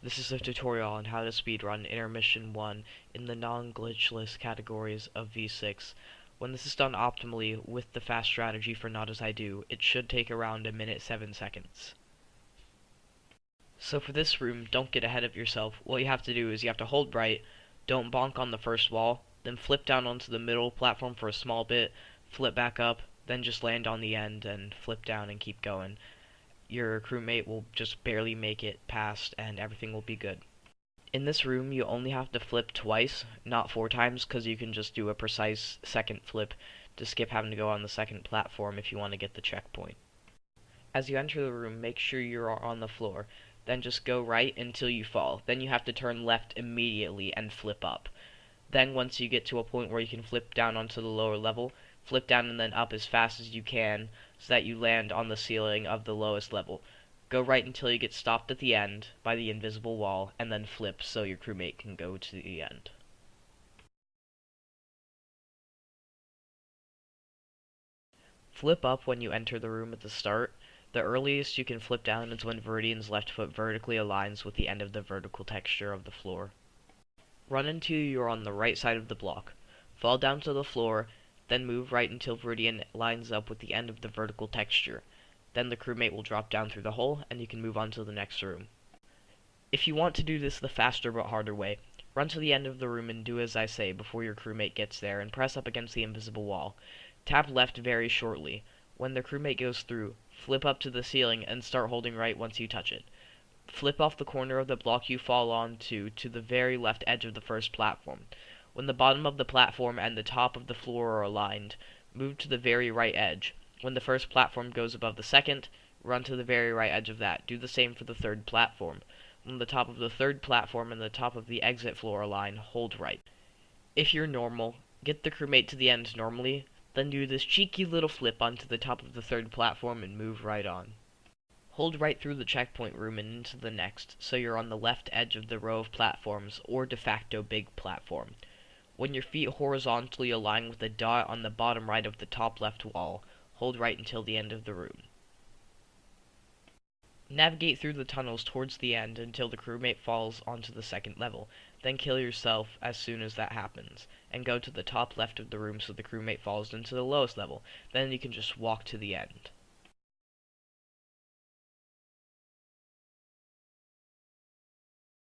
This is a tutorial on how to speedrun Intermission 1 in the non-glitchless categories of V6. When this is done optimally with the fast strategy for Not As I Do, it should take around 1 minute 7 seconds. So for this room, don't get ahead of yourself. What you have to do is you have to hold right, don't bonk on the first wall, then flip down onto the middle platform for a small bit, flip back up, then just land on the end and flip down and keep going. Your crewmate will just barely make it past and everything will be good. In this room, you only have to flip twice, not 4 times, because you can just do a precise second flip to skip having to go on the second platform if you want to get the checkpoint. As you enter the room, make sure you are on the floor, then just go right until you fall. Then you have to turn left immediately and flip up. Then once you get to a point where you can flip down onto the lower level, flip down and then up as fast as you can so that you land on the ceiling of the lowest level. Go right until you get stopped at the end by the invisible wall, and then flip so your crewmate can go to the end. Flip up when you enter the room at the start. The earliest you can flip down is when Viridian's left foot vertically aligns with the end of the vertical texture of the floor. Run until you are on the right side of the block. Fall down to the floor, then move right until Viridian lines up with the end of the vertical texture. Then the crewmate will drop down through the hole, and you can move on to the next room. If you want to do this the faster but harder way, run to the end of the room and do as I say before your crewmate gets there, and press up against the invisible wall. Tap left very shortly. When the crewmate goes through, flip up to the ceiling and start holding right once you touch it. Flip off the corner of the block you fall onto to the very left edge of the first platform. When the bottom of the platform and the top of the floor are aligned, move to the very right edge. When the first platform goes above the second, run to the very right edge of that. Do the same for the third platform. When the top of the third platform and the top of the exit floor align, hold right. If you're normal, get the crewmate to the end normally, then do this cheeky little flip onto the top of the third platform and move right on. Hold right through the checkpoint room and into the next, so you're on the left edge of the row of platforms, or de facto big platform. When your feet horizontally align with the dot on the bottom right of the top left wall, hold right until the end of the room. Navigate through the tunnels towards the end until the crewmate falls onto the second level, then kill yourself as soon as that happens, and go to the top left of the room so the crewmate falls into the lowest level. Then you can just walk to the end.